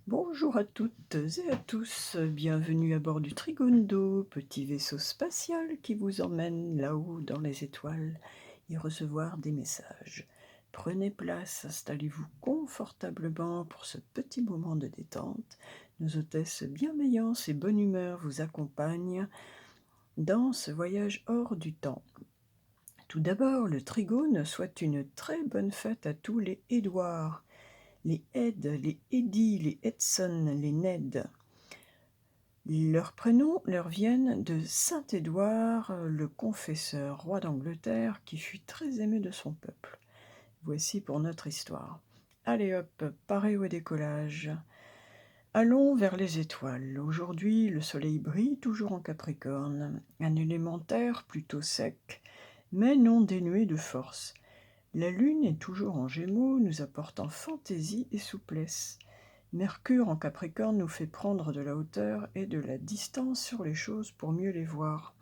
Bonjour à toutes et à tous, bienvenue à bord du Trigondo, petit vaisseau spatial qui vous emmène là-haut dans les étoiles et recevoir des messages. Prenez place, installez-vous confortablement pour ce petit moment de détente. Nos hôtesses bienveillance et bonne humeur vous accompagnent dans ce voyage hors du temps. Tout d'abord, le Trigone souhaite une très bonne fête à tous les Édouards, les Ed, les Eddie, les Edson, les Ned. Leurs prénoms leur viennent de saint Édouard, le confesseur, roi d'Angleterre, qui fut très aimé de son peuple. Voici pour notre histoire. Allez hop, parez au décollage. Allons vers les étoiles. Aujourd'hui, le soleil brille toujours en Capricorne, un élémentaire plutôt sec, mais non dénué de force. La lune est toujours en Gémeaux, nous apportant fantaisie et souplesse. Mercure en Capricorne nous fait prendre de la hauteur et de la distance sur les choses pour mieux les voir.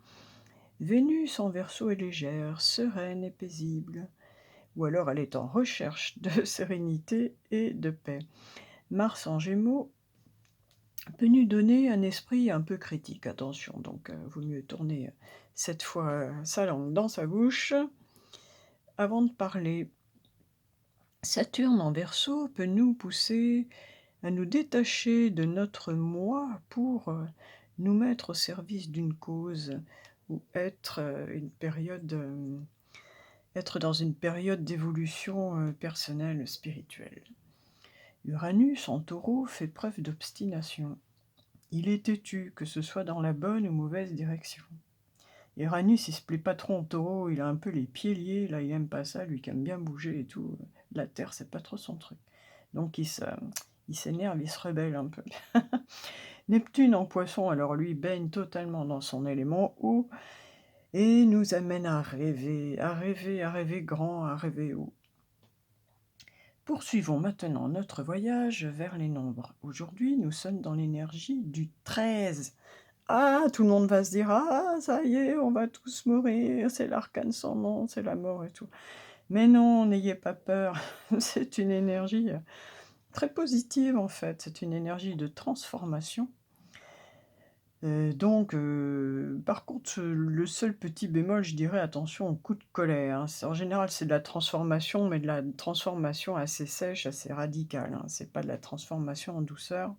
Vénus en Verseau est légère, sereine et paisible, ou alors elle est en recherche de sérénité et de paix. Mars en Gémeaux peut nous donner un esprit un peu critique, attention, donc vaut mieux tourner cette fois sa langue dans sa bouche avant de parler. Saturne en Verseau peut nous pousser à nous détacher de notre moi pour nous mettre au service d'une cause ou être dans une période d'évolution personnelle, spirituelle. Uranus en Taureau fait preuve d'obstination. Il est têtu, que ce soit dans la bonne ou mauvaise direction. Uranus, il se plaît pas trop en Taureau, il a un peu les pieds liés, là il aime pas ça, lui qui aime bien bouger et tout. La Terre, c'est pas trop son truc. Donc il s'énerve, il se rebelle un peu. Neptune en Poisson, alors lui baigne totalement dans son élément eau et nous amène à rêver, à rêver, à rêver grand, à rêver haut. Poursuivons maintenant notre voyage vers les nombres. Aujourd'hui, nous sommes dans l'énergie du 13. Ah, tout le monde va se dire: «Ah, ça y est, on va tous mourir, c'est l'arcane sans nom, c'est la mort et tout». Mais non, n'ayez pas peur, c'est une énergie très positive en fait, c'est une énergie de transformation. Par contre, le seul petit bémol, je dirais attention aux coups de colère, hein. En général, c'est de la transformation, mais de la transformation assez sèche, assez radicale, hein. C'est pas de la transformation en douceur,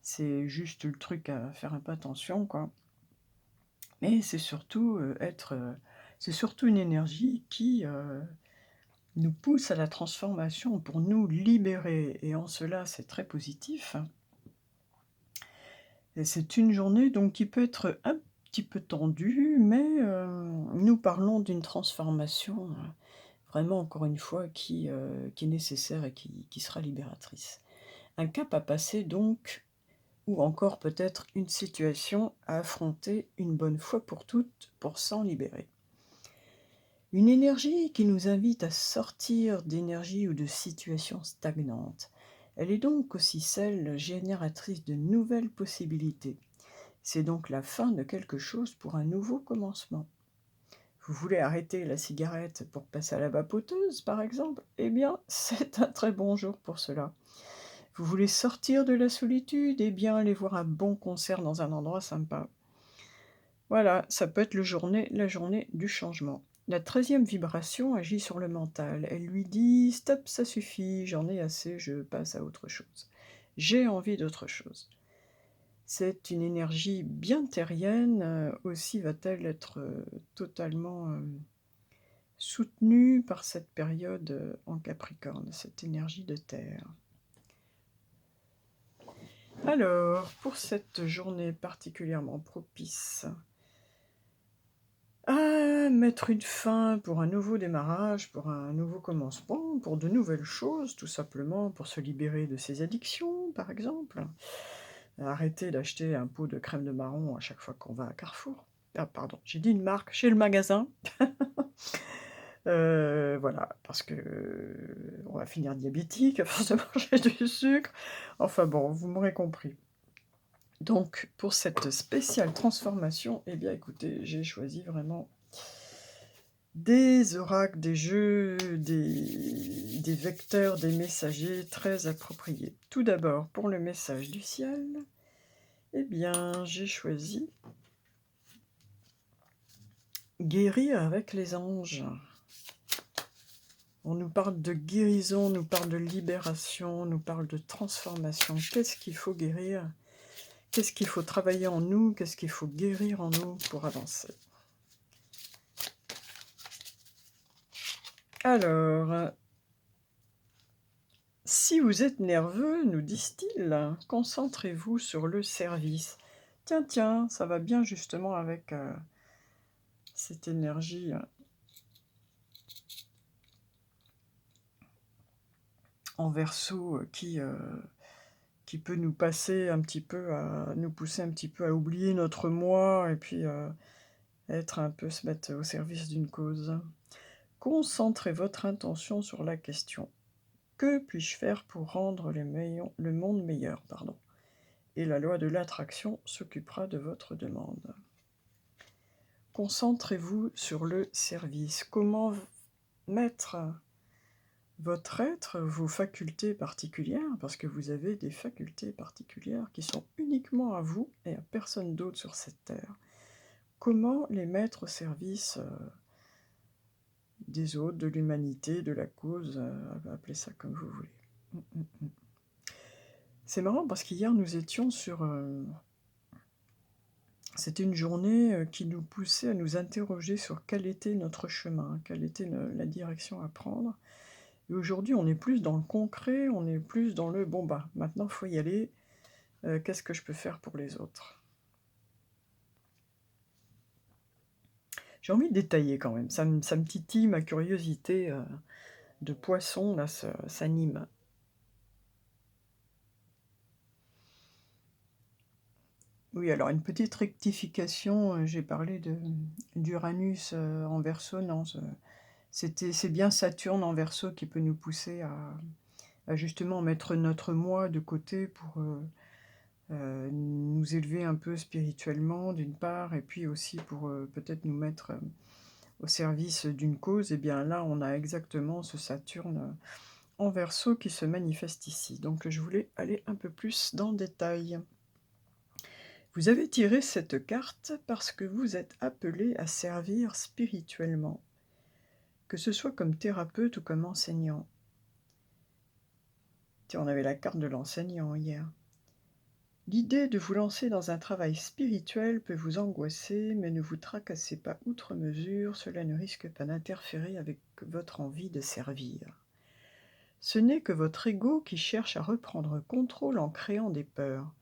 c'est juste le truc à faire un peu attention, quoi. Mais c'est surtout une énergie qui, nous pousse à la transformation pour nous libérer et en cela, c'est très positif. Et c'est une journée donc qui peut être un petit peu tendue, mais nous parlons d'une transformation, vraiment encore une fois qui est nécessaire et qui sera libératrice. Un cap à passer donc, ou encore peut-être une situation à affronter une bonne fois pour toutes pour s'en libérer. Une énergie qui nous invite à sortir d'énergie ou de situations stagnantes. Elle est donc aussi celle génératrice de nouvelles possibilités. C'est donc la fin de quelque chose pour un nouveau commencement. Vous voulez arrêter la cigarette pour passer à la vapoteuse, par exemple? Eh bien, c'est un très bon jour pour cela. Vous voulez sortir de la solitude? Eh bien, aller voir un bon concert dans un endroit sympa. Voilà, ça peut être la journée du changement. La 13e vibration agit sur le mental. Elle lui dit: «Stop, ça suffit, j'en ai assez, je passe à autre chose. J'ai envie d'autre chose». C'est une énergie bien terrienne, aussi va-t-elle être, totalement, soutenue par cette période, en Capricorne, cette énergie de terre. Alors, pour cette journée particulièrement propice à mettre une fin pour un nouveau démarrage, pour un nouveau commencement, pour de nouvelles choses, tout simplement, pour se libérer de ses addictions, par exemple. Arrêter d'acheter un pot de crème de marron à chaque fois qu'on va à Carrefour. Ah pardon, j'ai dit une marque, chez le magasin. Voilà, parce que, on va finir diabétique à force de manger du sucre. Enfin bon, vous m'aurez compris. Donc pour cette spéciale transformation, eh bien écoutez, j'ai choisi vraiment des oracles, des jeux, des vecteurs, des messagers très appropriés. Tout d'abord, pour le message du ciel, eh bien, j'ai choisi guérir avec les anges. On nous parle de guérison, on nous parle de libération, on nous parle de transformation. Qu'est-ce qu'il faut guérir? Qu'est-ce qu'il faut travailler en nous? Qu'est-ce qu'il faut guérir en nous pour avancer? Alors, si vous êtes nerveux, nous disent-ils, concentrez-vous sur le service. Tiens, ça va bien justement avec cette énergie en Verseau qui peut nous passer un petit peu nous pousser un petit peu à oublier notre moi et puis se mettre au service d'une cause. Concentrez votre intention sur la question. Que puis-je faire pour rendre le monde meilleur, et la loi de l'attraction s'occupera de votre demande. Concentrez-vous sur le service. Comment mettre votre être, vos facultés particulières, parce que vous avez des facultés particulières qui sont uniquement à vous et à personne d'autre sur cette terre. Comment les mettre au service des autres, de l'humanité, de la cause, appelez ça comme vous voulez. C'est marrant parce qu'hier nous étions sur... C'était une journée qui nous poussait à nous interroger sur quel était notre chemin, quelle était la direction à prendre. Et aujourd'hui, on est plus dans le concret, on est plus dans le « bon bah, maintenant il faut y aller, qu'est-ce que je peux faire pour les autres ?» J'ai envie de détailler quand même, ça me titille, ma curiosité de poisson, là, s'anime. Oui, alors une petite rectification, j'ai parlé d'Uranus en Verseau, non, c'est bien Saturne en Verseau qui peut nous pousser à justement mettre notre moi de côté pour nous élever un peu spirituellement d'une part, et puis aussi pour peut-être nous mettre au service d'une cause. Et bien là, on a exactement ce Saturne en Verseau qui se manifeste ici. Donc je voulais aller un peu plus dans le détail. Vous avez tiré cette carte parce que vous êtes appelé à servir spirituellement, que ce soit comme thérapeute ou comme enseignant. Tiens, on avait la carte de l'enseignant hier. L'idée de vous lancer dans un travail spirituel peut vous angoisser, mais ne vous tracassez pas outre mesure, cela ne risque pas d'interférer avec votre envie de servir. Ce n'est que votre ego qui cherche à reprendre contrôle en créant des peurs.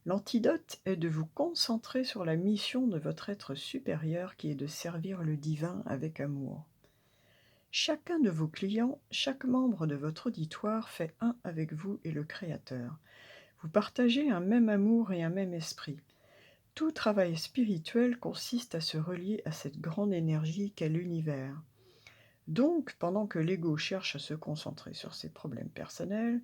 L'antidote est de vous concentrer sur la mission de votre être supérieur qui est de servir le divin avec amour. Chacun de vos clients, chaque membre de votre auditoire fait un avec vous et le Créateur. Vous partagez un même amour et un même esprit. Tout travail spirituel consiste à se relier à cette grande énergie qu'est l'univers. Donc, pendant que l'ego cherche à se concentrer sur ses problèmes personnels,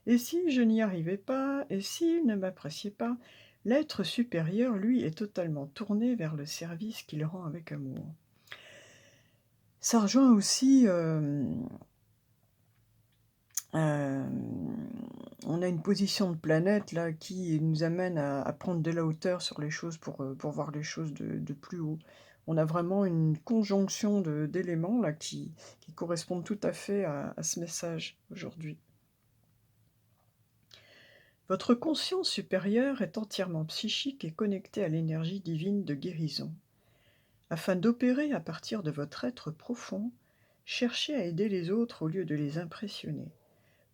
et si je n'y arrivais pas, et s'il ne m'appréciait pas, l'être supérieur, lui, est totalement tourné vers le service qu'il rend avec amour. Ça rejoint aussi... on a une position de planète là qui nous amène à prendre de la hauteur sur les choses pour voir les choses de plus haut. On a vraiment une conjonction d'éléments là qui correspondent tout à fait à ce message aujourd'hui. Votre conscience supérieure est entièrement psychique et connectée à l'énergie divine de guérison. Afin d'opérer à partir de votre être profond, cherchez à aider les autres au lieu de les impressionner.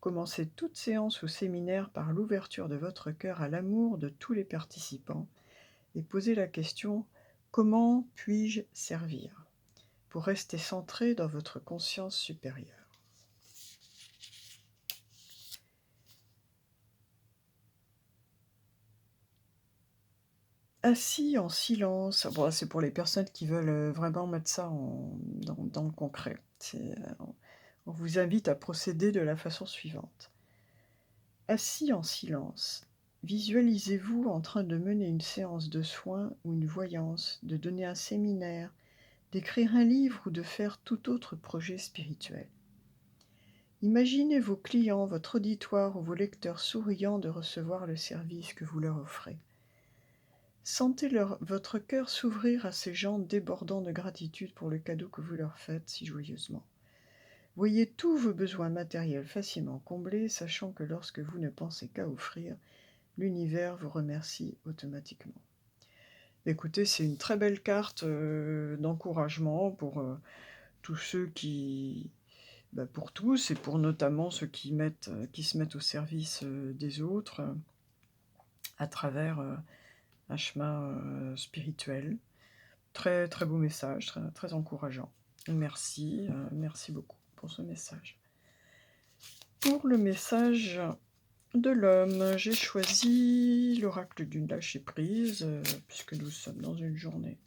Commencez toute séance ou séminaire par l'ouverture de votre cœur à l'amour de tous les participants et posez la question « Comment puis-je servir ?» pour rester centré dans votre conscience supérieure. Assis en silence, bon, c'est pour les personnes qui veulent vraiment mettre ça dans le concret. On vous invite à procéder de la façon suivante. Assis en silence, visualisez-vous en train de mener une séance de soins ou une voyance, de donner un séminaire, d'écrire un livre ou de faire tout autre projet spirituel. Imaginez vos clients, votre auditoire ou vos lecteurs souriants de recevoir le service que vous leur offrez. Sentez votre cœur s'ouvrir à ces gens débordant de gratitude pour le cadeau que vous leur faites si joyeusement. Voyez tous vos besoins matériels facilement comblés, sachant que lorsque vous ne pensez qu'à offrir, l'univers vous remercie automatiquement. Écoutez, c'est une très belle carte d'encouragement pour tous ceux qui... pour tous et pour notamment ceux qui se mettent au service des autres à travers un chemin spirituel. Très, très beau message, très, très encourageant. Merci, merci beaucoup pour ce message. Pour le message de l'homme, j'ai choisi l'oracle du lâcher-prise, puisque nous sommes dans une journée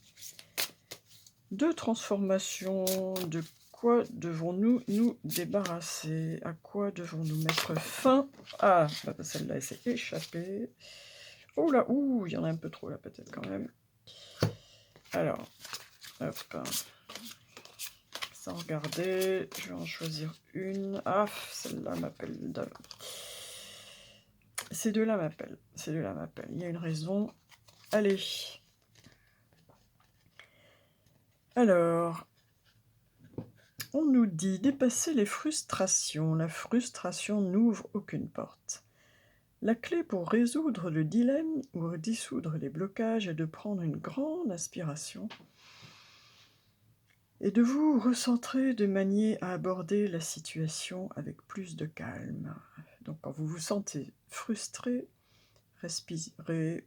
de transformation. De quoi devons-nous nous débarrasser? À quoi devons-nous mettre fin? Ah, celle-là, elle s'est échappée. Oh là, ouh, il y en a un peu trop là, peut-être quand même. Alors, hop. Sans regarder, je vais en choisir une. Ah, celle-là m'appelle. Ces deux-là m'appellent. Ces deux-là m'appellent. Il y a une raison. Allez. Alors, on nous dit dépasser les frustrations. La frustration n'ouvre aucune porte. La clé pour résoudre le dilemme ou dissoudre les blocages est de prendre une grande inspiration et de vous recentrer de manière à aborder la situation avec plus de calme. Donc quand vous vous sentez frustré, respirez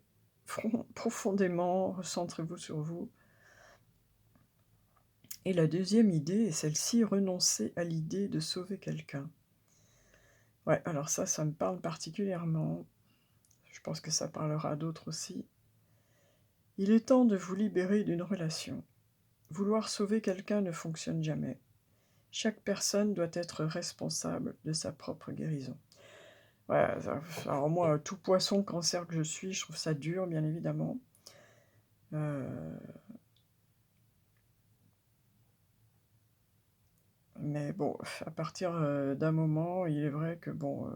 profondément, recentrez-vous sur vous. Et la deuxième idée est celle-ci, renoncer à l'idée de sauver quelqu'un. Ouais, alors ça me parle particulièrement. Je pense que ça parlera à d'autres aussi. Il est temps de vous libérer d'une relation. Vouloir sauver quelqu'un ne fonctionne jamais. Chaque personne doit être responsable de sa propre guérison. Ouais, alors moi, tout poisson cancer que je suis, je trouve ça dur, bien évidemment. Mais bon, à partir d'un moment, il est vrai que bon,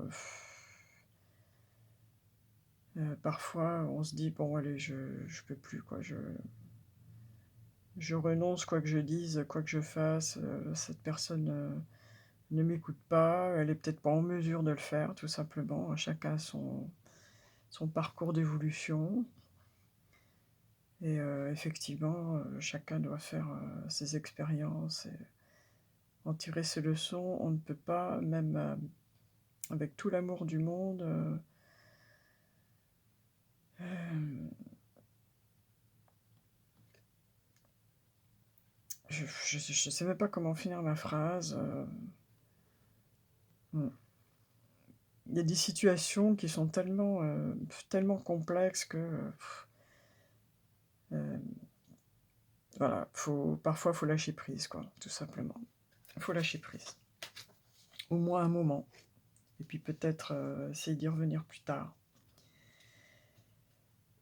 parfois on se dit bon allez, je peux plus quoi, je renonce quoi que je dise, quoi que je fasse, cette personne ne m'écoute pas, elle est peut-être pas en mesure de le faire, tout simplement. Chacun a son parcours d'évolution. Et effectivement, chacun doit faire ses expériences et en tirer ses leçons. On ne peut pas, même avec tout l'amour du monde, je ne sais même pas comment finir ma phrase. Il y a des situations qui sont tellement complexes que voilà, parfois il faut lâcher prise, quoi, tout simplement. Il faut lâcher prise. Au moins un moment. Et puis peut-être essayer d'y revenir plus tard.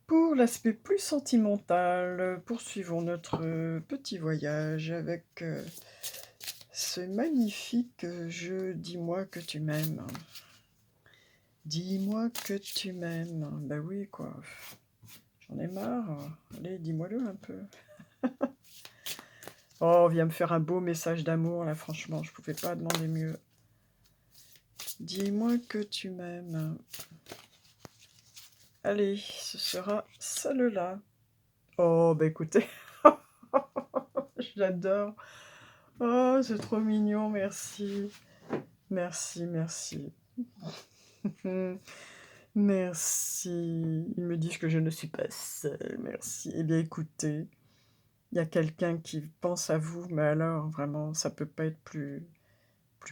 Pour l'aspect plus sentimental, poursuivons notre petit voyage avec ce magnifique jeu « Dis-moi que tu m'aimes ». Dis-moi que tu m'aimes. Ben oui, quoi. J'en ai marre. Allez, dis-moi-le un peu. Oh, viens me faire un beau message d'amour, là, franchement, je pouvais pas demander mieux. Dis-moi que tu m'aimes. Allez, ce sera celle-là. Oh, bah écoutez, j'adore. Oh, c'est trop mignon, merci. Merci, merci. Merci. Ils me disent que je ne suis pas seule, merci. Eh bien, écoutez, il y a quelqu'un qui pense à vous, mais alors, vraiment, ça peut pas être plus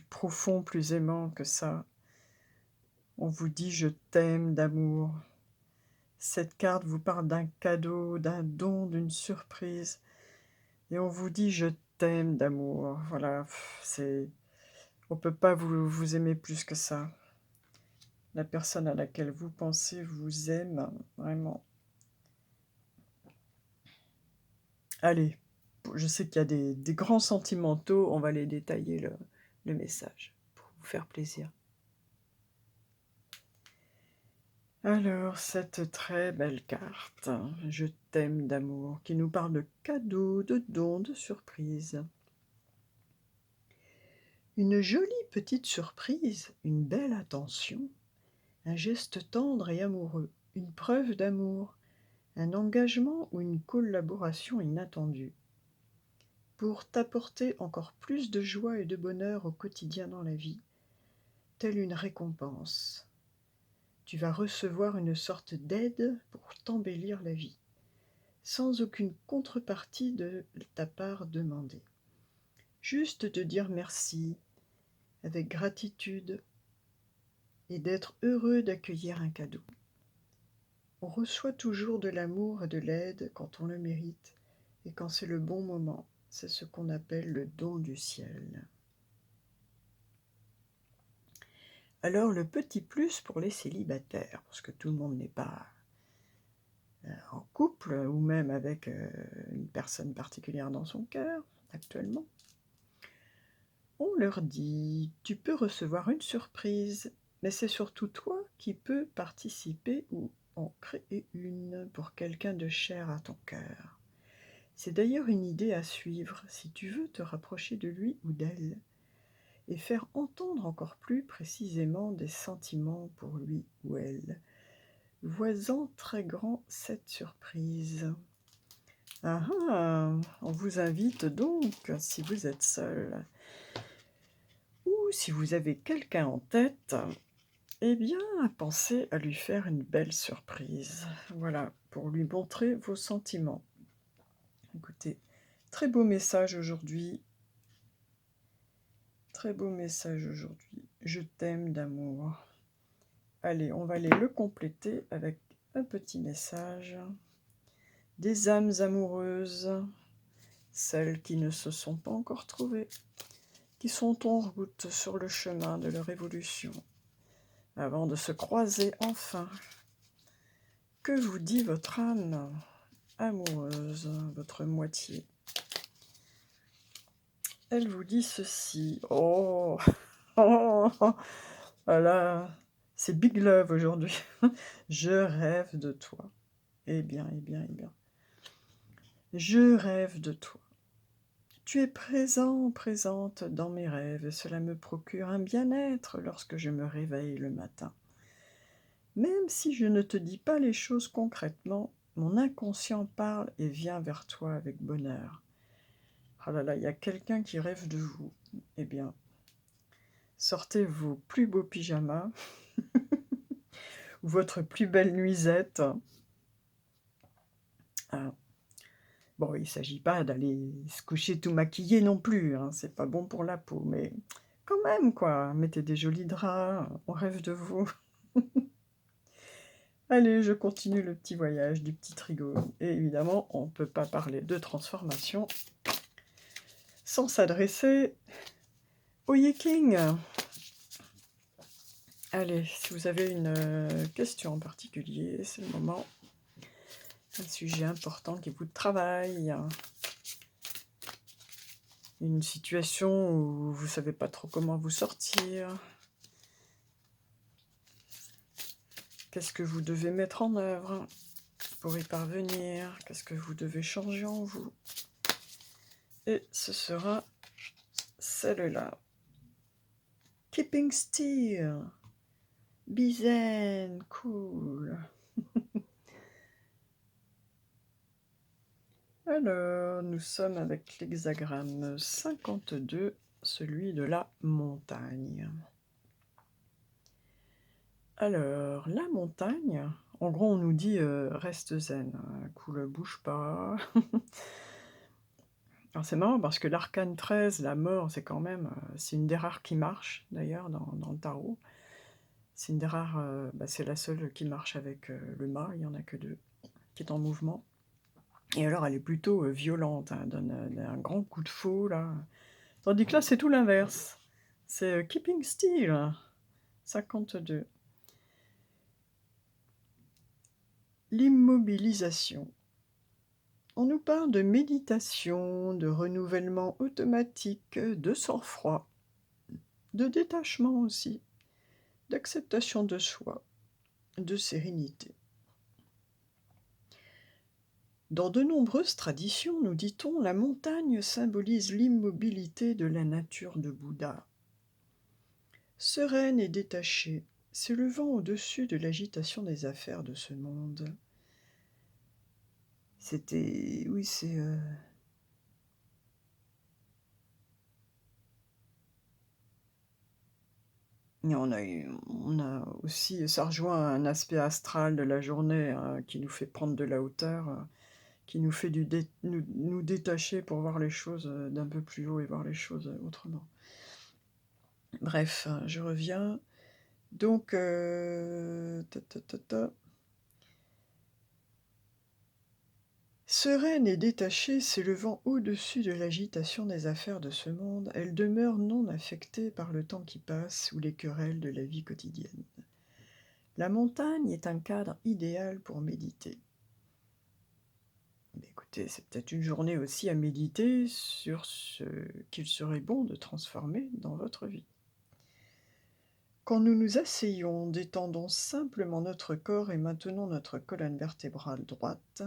profond, plus aimant que ça. On vous dit « je t'aime » d'amour. Cette carte vous parle d'un cadeau, d'un don, d'une surprise. Et on vous dit « je t'aime » d'amour. Voilà, on peut pas vous aimer plus que ça. La personne à laquelle vous pensez vous aime, vraiment. Allez, je sais qu'il y a des grands sentimentaux, on va les détailler le message pour vous faire plaisir. Alors, cette très belle carte, Je t'aime d'amour, qui nous parle de cadeaux, de dons, de surprises. Une jolie petite surprise, une belle attention, un geste tendre et amoureux, une preuve d'amour, un engagement ou une collaboration inattendue, pour t'apporter encore plus de joie et de bonheur au quotidien dans la vie, telle une récompense. Tu vas recevoir une sorte d'aide pour t'embellir la vie, sans aucune contrepartie de ta part demandée. Juste te dire merci, avec gratitude, et d'être heureux d'accueillir un cadeau. On reçoit toujours de l'amour et de l'aide quand on le mérite et quand c'est le bon moment. C'est ce qu'on appelle le don du ciel. Alors le petit plus pour les célibataires, parce que tout le monde n'est pas en couple ou même avec une personne particulière dans son cœur actuellement, on leur dit « tu peux recevoir une surprise, mais c'est surtout toi qui peux participer ou en créer une pour quelqu'un de cher à ton cœur. » C'est d'ailleurs une idée à suivre si tu veux te rapprocher de lui ou d'elle et faire entendre encore plus précisément des sentiments pour lui ou elle. Vois-en très grand cette surprise. Ah ah, on vous invite donc, si vous êtes seul, ou si vous avez quelqu'un en tête, eh bien, pensez à lui faire une belle surprise. Voilà, pour lui montrer vos sentiments. Écoutez, très beau message aujourd'hui. Très beau message aujourd'hui. Je t'aime d'amour. Allez, on va aller le compléter avec un petit message. Des âmes amoureuses, celles qui ne se sont pas encore trouvées, qui sont en route sur le chemin de leur évolution, avant de se croiser enfin. Que vous dit votre âme amoureuse, votre moitié? Elle vous dit ceci. Oh, oh, voilà, c'est Big Love aujourd'hui. Je rêve de toi. Eh bien, eh bien, eh bien. Je rêve de toi. Tu es présent, présente dans mes rêves, et cela me procure un bien-être lorsque je me réveille le matin. Même si je ne te dis pas les choses concrètement, mon inconscient parle et vient vers toi avec bonheur. Ah là là, il y a quelqu'un qui rêve de vous. Eh bien, sortez vos plus beaux pyjamas, ou votre plus belle nuisette. Ah. Bon, il ne s'agit pas d'aller se coucher tout maquillé non plus, hein, c'est pas bon pour la peau, mais quand même, quoi, mettez des jolis draps, on rêve de vous. Allez, je continue le petit voyage du petit Trigone. Et évidemment, on ne peut pas parler de transformation sans s'adresser au Yéking. Allez, si vous avez une question en particulier, c'est le moment. Un sujet important qui vous travaille. Une situation où vous ne savez pas trop comment vous sortir. Qu'est-ce que vous devez mettre en œuvre pour y parvenir? Qu'est-ce que vous devez changer en vous? Et ce sera celle-là. Keeping still. Be zen, cool. Alors, nous sommes avec l'hexagramme 52, celui de la montagne. Alors, la montagne, en gros, on nous dit reste zen, cool, bouge pas. Alors, c'est marrant parce que l'arcane 13, la mort, c'est quand même, c'est une des rares qui marche d'ailleurs dans le tarot. C'est une des rares, c'est la seule qui marche avec le mât, il n'y en a que deux, qui est en mouvement. Et alors, elle est plutôt violente, elle donne un grand coup de faux, là. Tandis que là, c'est tout l'inverse. C'est Keeping Still, 52. L'immobilisation. On nous parle de méditation, de renouvellement automatique, de sang-froid, de détachement aussi, d'acceptation de soi, de sérénité. Dans de nombreuses traditions, nous dit-on, la montagne symbolise l'immobilité de la nature de Bouddha. Sereine et détachée, s'élevant au-dessus de l'agitation des affaires de ce monde. C'était... Oui, c'est... Et on a aussi... Ça rejoint un aspect astral de la journée qui nous fait prendre de la hauteur, qui nous fait nous détacher pour voir les choses d'un peu plus haut et voir les choses autrement. Bref, je reviens. Donc, Sereine et détachée, s'élevant au-dessus de l'agitation des affaires de ce monde, elle demeure non affectée par le temps qui passe ou les querelles de la vie quotidienne. La montagne est un cadre idéal pour méditer. Mais écoutez, c'est peut-être une journée aussi à méditer sur ce qu'il serait bon de transformer dans votre vie. Quand nous nous asseyons, détendons simplement notre corps et maintenons notre colonne vertébrale droite,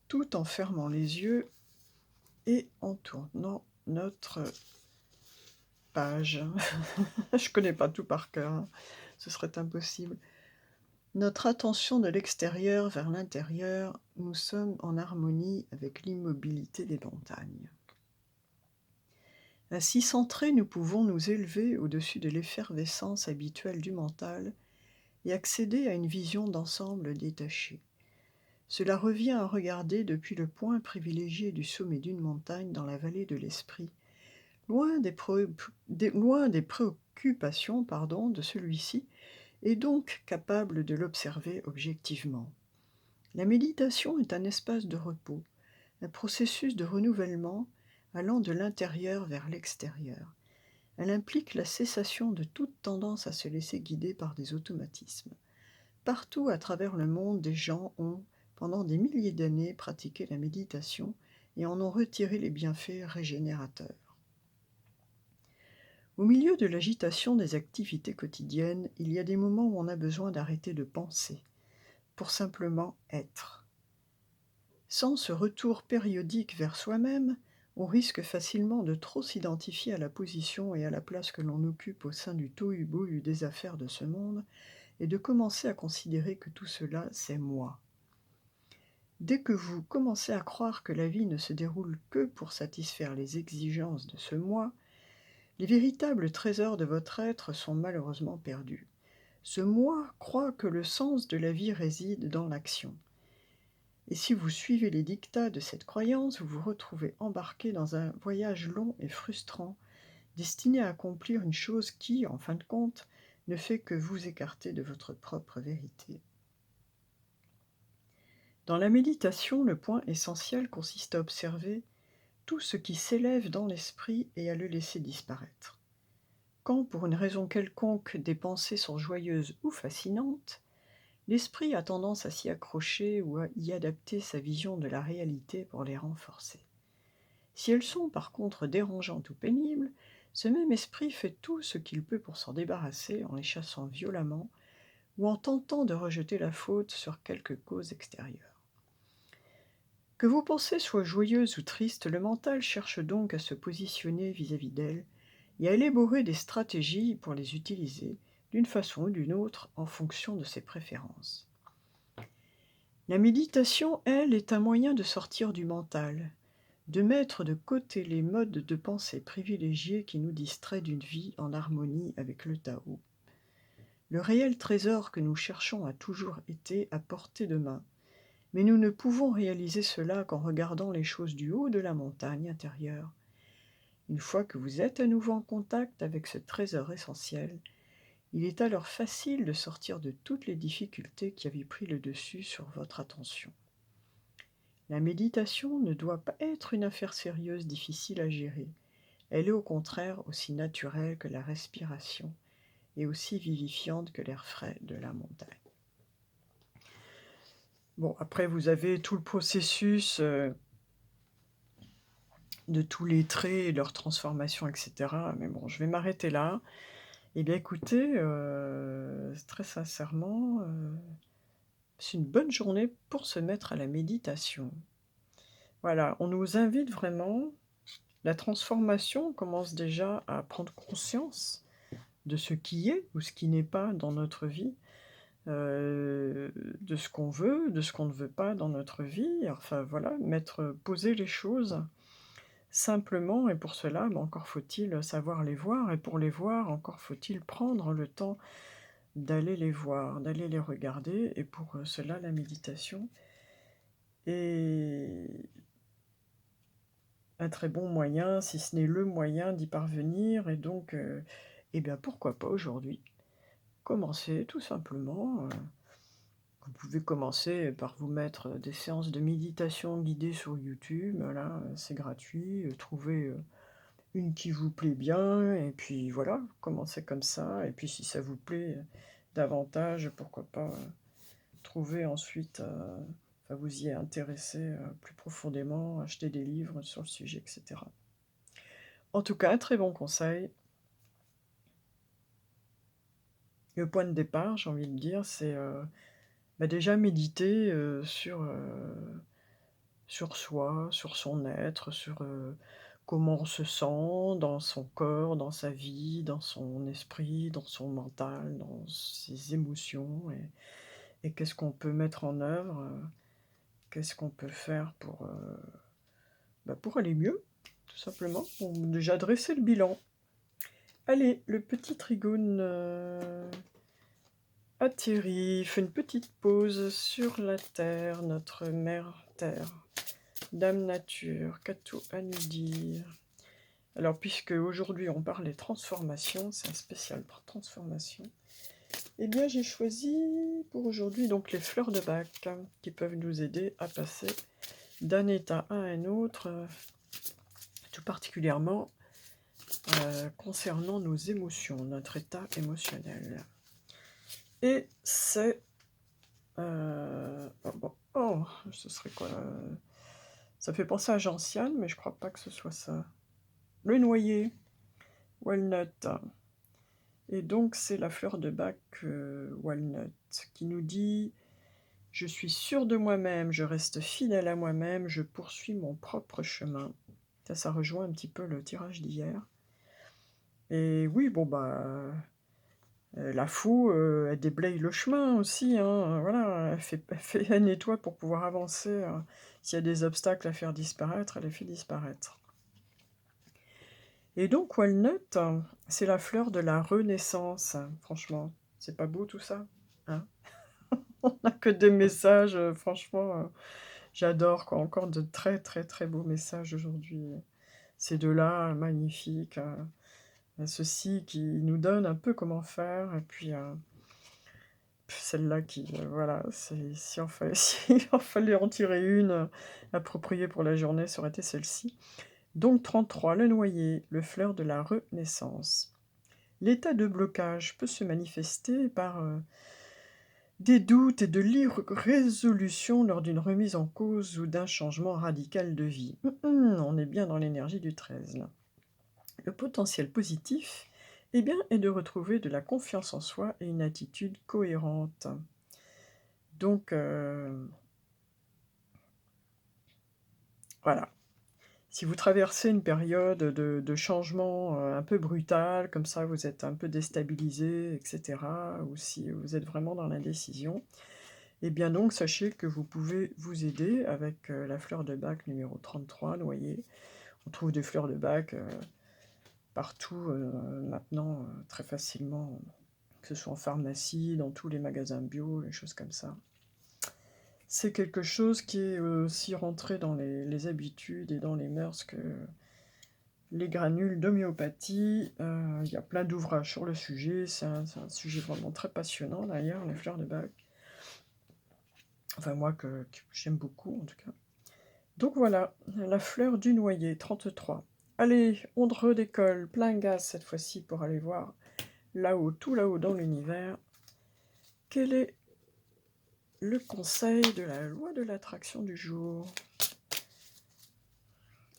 tout en fermant les yeux et en tournant notre page. Je connais pas tout par cœur, hein. Ce serait impossible. Notre attention de l'extérieur vers l'intérieur, nous sommes en harmonie avec l'immobilité des montagnes. Ainsi centrés, nous pouvons nous élever au-dessus de l'effervescence habituelle du mental et accéder à une vision d'ensemble détachée. Cela revient à regarder depuis le point privilégié du sommet d'une montagne dans la vallée de l'esprit, loin des préoccupations de celui-ci, et donc capable de l'observer objectivement. La méditation est un espace de repos, un processus de renouvellement allant de l'intérieur vers l'extérieur. Elle implique la cessation de toute tendance à se laisser guider par des automatismes. Partout à travers le monde, des gens ont, pendant des milliers d'années, pratiqué la méditation et en ont retiré les bienfaits régénérateurs. Au milieu de l'agitation des activités quotidiennes, il y a des moments où on a besoin d'arrêter de penser, pour simplement être. Sans ce retour périodique vers soi-même, on risque facilement de trop s'identifier à la position et à la place que l'on occupe au sein du tohu-bohu des affaires de ce monde, et de commencer à considérer que tout cela, c'est moi. Dès que vous commencez à croire que la vie ne se déroule que pour satisfaire les exigences de ce moi, les véritables trésors de votre être sont malheureusement perdus. Ce moi croit que le sens de la vie réside dans l'action. Et si vous suivez les dictats de cette croyance, vous vous retrouvez embarqué dans un voyage long et frustrant, destiné à accomplir une chose qui, en fin de compte, ne fait que vous écarter de votre propre vérité. Dans la méditation, le point essentiel consiste à observer tout ce qui s'élève dans l'esprit et à le laisser disparaître. Quand, pour une raison quelconque, des pensées sont joyeuses ou fascinantes, l'esprit a tendance à s'y accrocher ou à y adapter sa vision de la réalité pour les renforcer. Si elles sont par contre dérangeantes ou pénibles, ce même esprit fait tout ce qu'il peut pour s'en débarrasser en les chassant violemment ou en tentant de rejeter la faute sur quelque cause extérieure. Que vos pensées soient joyeuses ou tristes, le mental cherche donc à se positionner vis-à-vis d'elles et à élaborer des stratégies pour les utiliser d'une façon ou d'une autre en fonction de ses préférences. La méditation, elle, est un moyen de sortir du mental, de mettre de côté les modes de pensée privilégiés qui nous distraient d'une vie en harmonie avec le Tao. Le réel trésor que nous cherchons a toujours été à portée de main, mais nous ne pouvons réaliser cela qu'en regardant les choses du haut de la montagne intérieure. Une fois que vous êtes à nouveau en contact avec ce trésor essentiel, il est alors facile de sortir de toutes les difficultés qui avaient pris le dessus sur votre attention. La méditation ne doit pas être une affaire sérieuse difficile à gérer. Elle est au contraire aussi naturelle que la respiration et aussi vivifiante que l'air frais de la montagne. Bon, après vous avez tout le processus, de tous les traits et leur transformation et cetera, mais bon, je vais m'arrêter là. Eh bien écoutez, très sincèrement, c'est une bonne journée pour se mettre à la méditation. Voilà, on nous invite vraiment, la transformation commence déjà à prendre conscience de ce qui est ou ce qui n'est pas dans notre vie, de ce qu'on veut, de ce qu'on ne veut pas dans notre vie, enfin voilà, poser les choses simplement, et pour cela, encore faut-il savoir les voir, et pour les voir, encore faut-il prendre le temps d'aller les voir, d'aller les regarder, et pour cela, la méditation est un très bon moyen, si ce n'est le moyen d'y parvenir, et donc, eh bien pourquoi pas aujourd'hui commencer tout simplement. Vous pouvez commencer par vous mettre des séances de méditation guidées sur YouTube, voilà, c'est gratuit, trouvez une qui vous plaît bien, et puis voilà, commencez comme ça, et puis si ça vous plaît davantage, pourquoi pas trouver ensuite, enfin vous y intéresser plus profondément, acheter des livres sur le sujet, etc. En tout cas, un très bon conseil. Le point de départ, j'ai envie de dire, c'est déjà méditer sur soi, sur son être, sur comment on se sent dans son corps, dans sa vie, dans son esprit, dans son mental, dans ses émotions, et qu'est-ce qu'on peut mettre en œuvre, qu'est-ce qu'on peut faire pour aller mieux, tout simplement. Bon, déjà dresser le bilan. Allez, le petit trigone atterrit, fait une petite pause sur la Terre, notre mère Terre. Dame Nature, qu'a-t-on à nous dire? Alors, puisque aujourd'hui on parle des transformations, c'est un spécial pour transformation, eh bien j'ai choisi pour aujourd'hui donc les fleurs de Bach, qui peuvent nous aider à passer d'un état à un autre, tout particulièrement concernant nos émotions, notre état émotionnel. Et c'est... ce serait quoi ça fait penser à gentiane, mais je crois pas que ce soit ça. Le noyer, walnut. Et donc c'est la fleur de Bach, walnut, qui nous dit « Je suis sûr de moi-même, je reste fidèle à moi-même, je poursuis mon propre chemin ». Ça rejoint un petit peu le tirage d'hier. Et oui, la foue, elle déblaye le chemin aussi, hein, voilà, elle nettoie pour pouvoir avancer. S'il y a des obstacles à faire disparaître, elle les fait disparaître. Et donc, walnut, c'est la fleur de la renaissance. Franchement, c'est pas beau tout ça, hein? On n'a que des messages, franchement, j'adore, quoi. Encore de très, très, très beaux messages aujourd'hui. Ces deux-là, magnifiques. Ceux-ci qui nous donnent un peu comment faire, et puis celle-là qui, voilà, si on fallait en tirer une appropriée pour la journée, ça aurait été celle-ci. Donc 33, le noyer, le fleur de la renaissance. L'état de blocage peut se manifester par des doutes et de l'irrésolution lors d'une remise en cause ou d'un changement radical de vie. On est bien dans l'énergie du 13, là. Le potentiel positif, eh bien, est de retrouver de la confiance en soi et une attitude cohérente. Donc, voilà. Si vous traversez une période de changement un peu brutal, comme ça vous êtes un peu déstabilisé, etc., ou si vous êtes vraiment dans l'indécision, eh bien donc sachez que vous pouvez vous aider avec la fleur de Bach numéro 33, noyer. On trouve des fleurs de Bach partout maintenant, très facilement, que ce soit en pharmacie, dans tous les magasins bio, les choses comme ça. C'est quelque chose qui est aussi rentré dans les habitudes et dans les mœurs que les granules d'homéopathie. Il y a plein d'ouvrages sur le sujet, c'est un sujet vraiment très passionnant d'ailleurs, les fleurs de Bach. Enfin moi que j'aime beaucoup en tout cas. Donc voilà, la fleur du noyer, 33. Allez, on redécolle, plein gaz cette fois-ci pour aller voir là-haut, tout là-haut dans l'univers, quelle est le conseil de la loi de l'attraction du jour.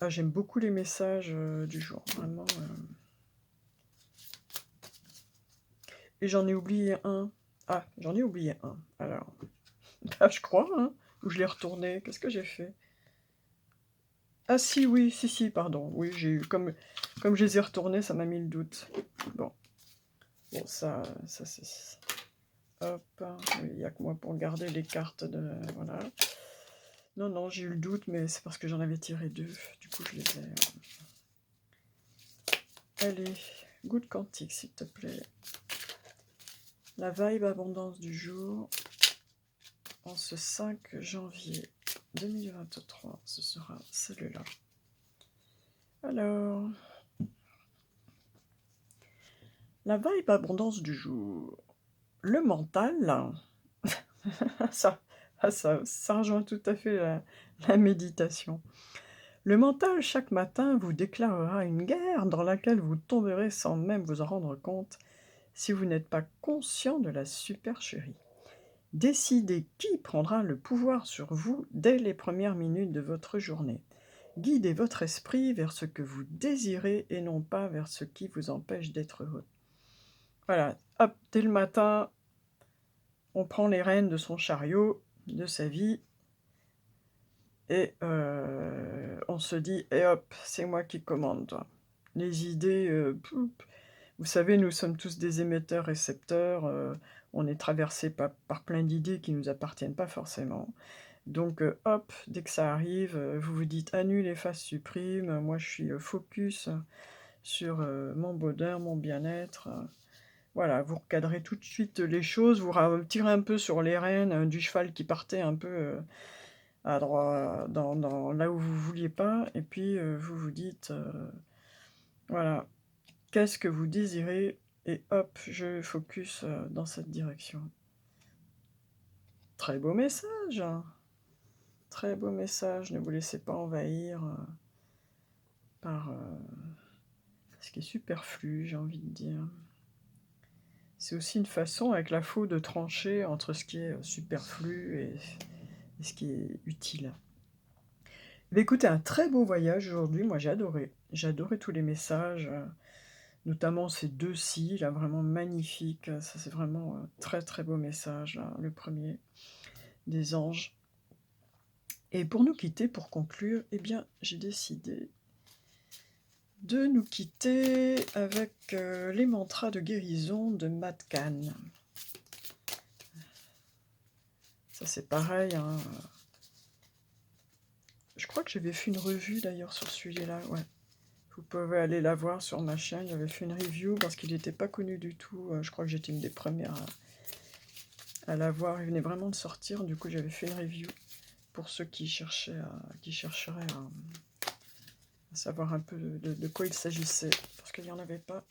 Ah, j'aime beaucoup les messages du jour, vraiment. Et j'en ai oublié un. Ah, j'en ai oublié un. Alors, bah, je crois, hein, ou je l'ai retourné. Qu'est-ce que j'ai fait? Ah si, oui, si, pardon. Oui, j'ai eu comme je les ai retournés, ça m'a mis le doute. Bon, ça c'est... Hop, oui, il n'y a que moi pour garder les cartes de... Voilà. Non, j'ai eu le doute, mais c'est parce que j'en avais tiré 2. Du coup, je les ai... Allez, goutte quantique, s'il te plaît. La vibe abondance du jour, en ce 5 janvier 2023, ce sera celle-là. Alors, la vibe abondance du jour. Le mental, ça rejoint tout à fait la méditation. Le mental, chaque matin, vous déclarera une guerre dans laquelle vous tomberez sans même vous en rendre compte si vous n'êtes pas conscient de la supercherie. Décidez qui prendra le pouvoir sur vous dès les premières minutes de votre journée. Guidez votre esprit vers ce que vous désirez et non pas vers ce qui vous empêche d'être heureux. Voilà, hop, dès le matin, on prend les rênes de son chariot, de sa vie, et on se dit: «Et hop, c'est moi qui commande, toi». Les idées, vous savez, nous sommes tous des émetteurs-récepteurs, on est traversés par plein d'idées qui ne nous appartiennent pas forcément. Donc hop, dès que ça arrive, vous vous dites: «Annule, efface, supprime, moi je suis, focus sur, mon bonheur, mon bien-être». Voilà, vous recadrez tout de suite les choses, vous tirez un peu sur les rênes, du cheval qui partait un peu, à droite, dans là où vous vouliez pas, et puis, vous vous dites, voilà, qu'est-ce que vous désirez? Et hop, je focus, dans cette direction. Très beau message! Très beau message, ne vous laissez pas envahir, par, ce qui est superflu, j'ai envie de dire. C'est aussi une façon avec la faux de trancher entre ce qui est, superflu et ce qui est utile. Eh beh, écoutez, un très beau voyage aujourd'hui, moi j'ai adoré. J'ai adoré tous les messages, notamment ces 2-ci là, vraiment magnifiques, ça c'est vraiment, très, très beau message là, le premier des anges. Et pour nous quitter, pour conclure, eh bien, j'ai décidé de nous quitter avec, les mantras de guérison de Matt Kahn. Ça c'est pareil, hein, je crois que j'avais fait une revue d'ailleurs sur celui-là, ouais. Vous pouvez aller la voir sur ma chaîne, j'avais fait une review parce qu'il n'était pas connu du tout, je crois que j'étais une des premières à l'avoir, il venait vraiment de sortir, du coup j'avais fait une review pour ceux qui chercheraient à savoir un peu de quoi il s'agissait, parce qu'il n'y en avait pas.